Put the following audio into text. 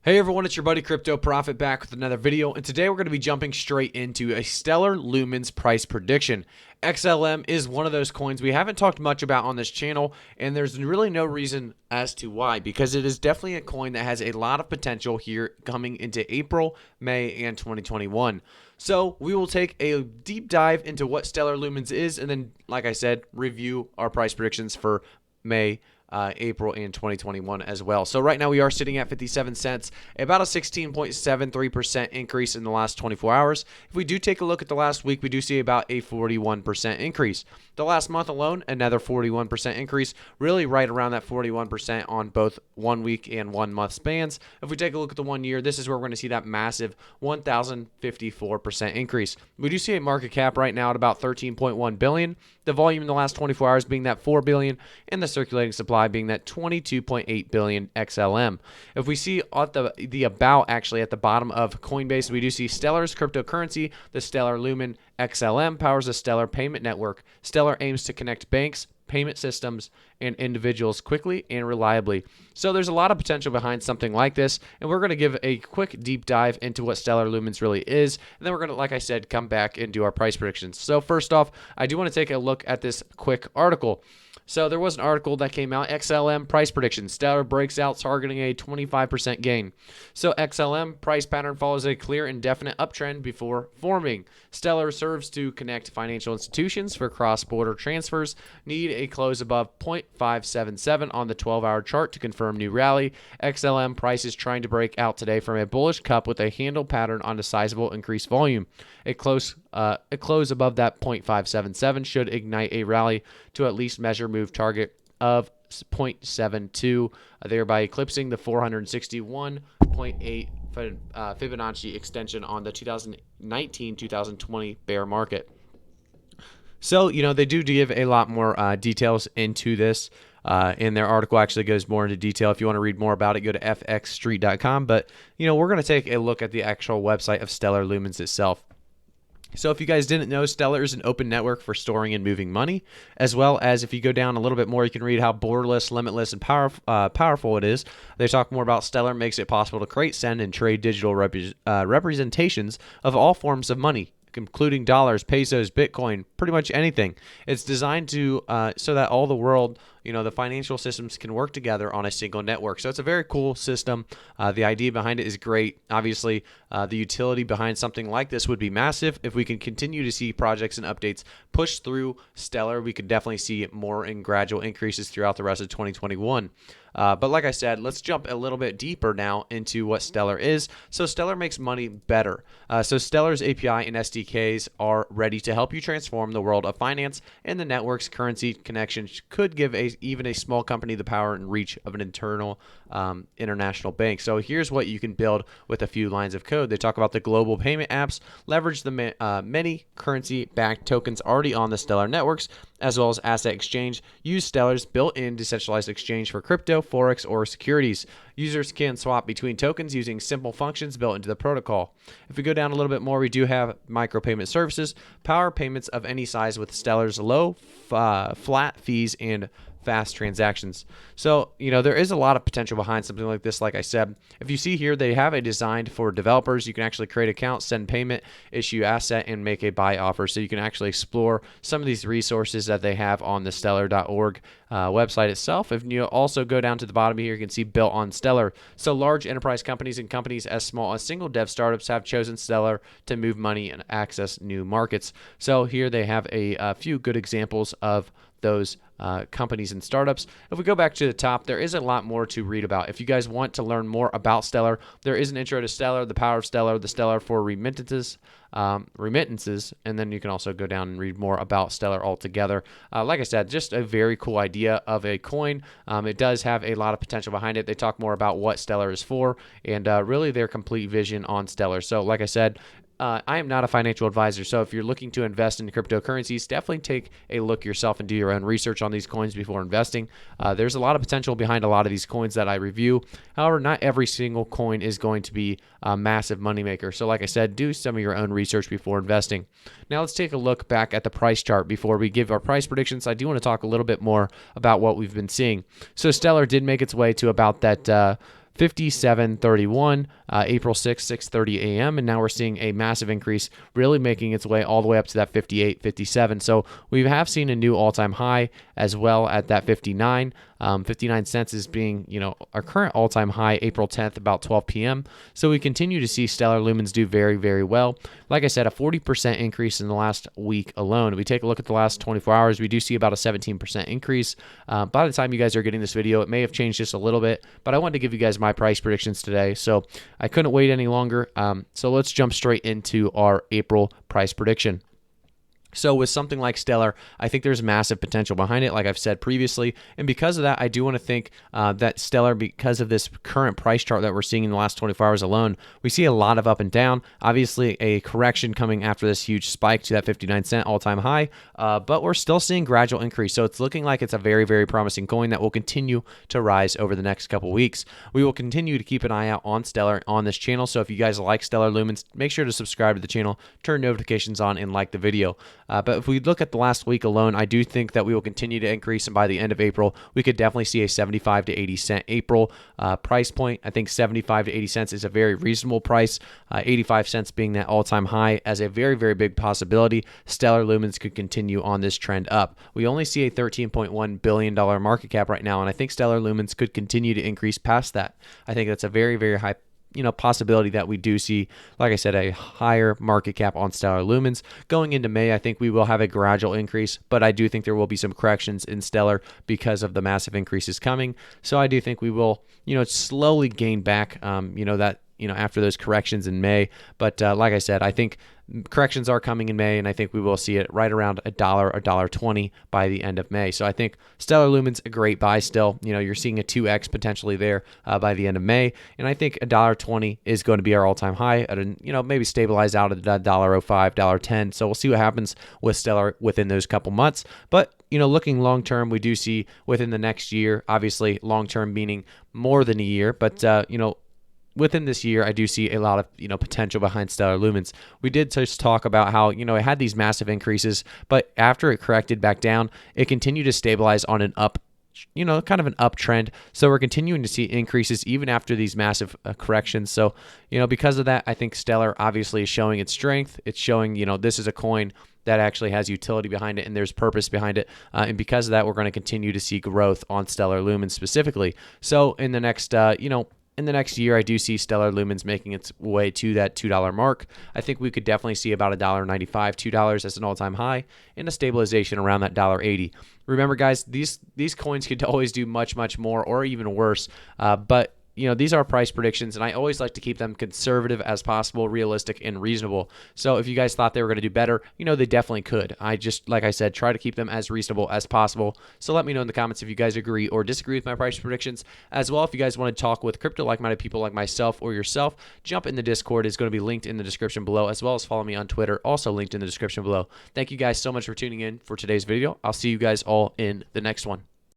Hey everyone, it's your buddy Crypto Profit back with another video, and today we're going to be jumping straight into a Stellar Lumens price prediction. XLM is one of those coins we haven't talked much about on this channel, and there's really no reason as to why, because it is definitely a coin that has a lot of potential here coming into April, May, and 2021. So we will take a deep dive into what Stellar Lumens is, and then, like I said, review our price predictions for May, April, and 2021 as well. So right now we are sitting at 57 cents, about a 16.73% increase in the last 24 hours. If we do take a look at the last week, we do see about a 41% increase. The last month alone, another 41% increase, really right around that 41% on both 1 week and 1 month spans. If we take a look at the 1 year, this is where we're going to see that massive 1,054% increase. We do see a market cap right now at about 13.1 billion. The volume in the last 24 hours being that 4 billion, and the circulating supply being that 22.8 billion XLM. If we see at the about actually at the bottom of Coinbase, we do see Stellar's cryptocurrency. The Stellar Lumen XLM powers a Stellar payment network. Stellar aims to connect banks, payment systems, and individuals quickly and reliably. So there's a lot of potential behind something like this, and we're going to give a quick deep dive into what Stellar Lumens really is, and then we're going to, like I said, come back and do our price predictions. So first off, I do want to take a look at this quick article. So there was an article that came out, XLM price prediction. Stellar breaks out targeting a 25% gain. So XLM price pattern follows a clear and definite uptrend before forming. Stellar serves to connect financial institutions for cross-border transfers. Need a close above 0.577 on the 12-hour chart to confirm new rally. XLM price is trying to break out today from a bullish cup with a handle pattern on a sizable increased volume. A close above that 0.577 should ignite a rally to at least measure move target of 0.72, thereby eclipsing the 461.8 Fibonacci extension on the 2019-2020 bear market. So, they do give a lot more details into this. And their article actually goes more into detail. If you want to read more about it, go to fxstreet.com. But, we're going to take a look at the actual website of Stellar Lumens itself. So if you guys didn't know, Stellar is an open network for storing and moving money, as well as if you go down a little bit more, you can read how borderless, limitless, and powerful it is. They talk more about Stellar makes it possible to create, send, and trade digital representations of all forms of money, including dollars, pesos, Bitcoin, pretty much anything. It's designed to so that all the world, the financial systems can work together on a single network. So it's a very cool system. The idea behind it is great. Obviously, the utility behind something like this would be massive. If we can continue to see projects and updates push through Stellar, we could definitely see more and gradual increases throughout the rest of 2021. But like I said, let's jump a little bit deeper now into what Stellar is. So Stellar makes money better. So Stellar's API and SDKs are ready to help you transform the world of finance, and the network's currency connections could give even a small company the power and reach of an international bank. So here's what you can build with a few lines of code. They talk about the global payment apps, leverage the many currency-backed tokens already on the Stellar networks, as well as asset exchange. Use Stellar's built-in decentralized exchange for crypto, forex, or securities. Users can swap between tokens using simple functions built into the protocol. If we go down a little bit more, we do have micropayment services, power payments of any size with Stellar's low flat fees and fast transactions. So, there is a lot of potential behind something like this. Like I said, if you see here, they have a designed for developers. You can actually create accounts, send payment, issue asset, and make a buy offer. So you can actually explore some of these resources that they have on the stellar.org website itself. If you also go down to the bottom here, you can see built on Stellar. So large enterprise companies and companies as small as single dev startups have chosen Stellar to move money and access new markets. So here they have a few good examples of those companies and startups. If we go back to the top, there is a lot more to read about. If you guys want to learn more about Stellar, there is an intro to Stellar, the power of Stellar, the Stellar for remittances, and then you can also go down and read more about Stellar altogether. Like I said, just a very cool idea of a coin. It does have a lot of potential behind it. They talk more about what Stellar is for and really their complete vision on Stellar. So like I said, I am not a financial advisor, so if you're looking to invest in cryptocurrencies, definitely take a look yourself and do your own research on these coins before investing. There's a lot of potential behind a lot of these coins that I review. However, not every single coin is going to be a massive moneymaker. So like I said, do some of your own research before investing. Now let's take a look back at the price chart before we give our price predictions. I do want to talk a little bit more about what we've been seeing. So Stellar did make its way to about that 57.31, April 6th, 6:30 a.m. And now we're seeing a massive increase, really making its way all the way up to that 58.57. So we have seen a new all-time high as well at that 59. 59 cents is being, our current all-time high, April 10th, about 12 p.m. So we continue to see Stellar Lumens do very, very well. Like I said, a 40% increase in the last week alone. If we take a look at the last 24 hours, we do see about a 17% increase. By the time you guys are getting this video, it may have changed just a little bit, but I wanted to give you guys my price predictions today, so I couldn't wait any longer. So let's jump straight into our April price prediction. So with something like Stellar, I think there's massive potential behind it, like I've said previously. And because of that, I do want to think that Stellar, because of this current price chart that we're seeing in the last 24 hours alone, we see a lot of up and down. Obviously, a correction coming after this huge spike to that 59 cent all-time high, but we're still seeing gradual increase. So it's looking like it's a very, very promising coin that will continue to rise over the next couple weeks. We will continue to keep an eye out on Stellar on this channel. So if you guys like Stellar Lumens, make sure to subscribe to the channel, turn notifications on, and like the video. But if we look at the last week alone, I do think that we will continue to increase, and by the end of April, we could definitely see a 75 to 80 cent April price point. I think 75 to 80 cents is a very reasonable price. 85 cents being that all-time high as a very, very big possibility. Stellar Lumens could continue on this trend up. We only see a $13.1 billion market cap right now, and I think Stellar Lumens could continue to increase past that. I think that's a very, very high possibility that we do see, like I said, a higher market cap on Stellar Lumens. Going into May, I think we will have a gradual increase, but I do think there will be some corrections in Stellar because of the massive increases coming. So I do think we will, slowly gain back, after those corrections in May. But like I said, I think corrections are coming in May, and I think we will see it right around $1, $1.20 by the end of May. So I think Stellar Lumens a great buy still. You're seeing a 2x potentially there by the end of May, and I think $1.20 is going to be our all-time high. At maybe stabilize out at $1.05, $1.10. So we'll see what happens with Stellar within those couple months. But looking long term, we do see within the next year, obviously long term meaning more than a year, but within this year, I do see a lot of potential behind Stellar Lumens. We did just talk about how it had these massive increases, but after it corrected back down, it continued to stabilize on an up, kind of an uptrend. So we're continuing to see increases even after these massive corrections. So because of that, I think Stellar obviously is showing its strength. It's showing this is a coin that actually has utility behind it and there's purpose behind it. And because of that, we're going to continue to see growth on Stellar Lumens specifically. So in the next, in the next year, I do see Stellar Lumens making its way to that $2 mark. I think we could definitely see about $1.95, $2 as an all-time high, and a stabilization around that $1.80. Remember, guys, these coins could always do much, much more or even worse, but these are price predictions, and I always like to keep them conservative as possible, realistic, and reasonable. So if you guys thought they were going to do better, they definitely could. I just, like I said, try to keep them as reasonable as possible. So let me know in the comments if you guys agree or disagree with my price predictions. As well, if you guys want to talk with crypto like-minded people like myself or yourself, jump in the Discord. It's going to be linked in the description below, as well as follow me on Twitter, also linked in the description below. Thank you guys so much for tuning in for today's video. I'll see you guys all in the next one.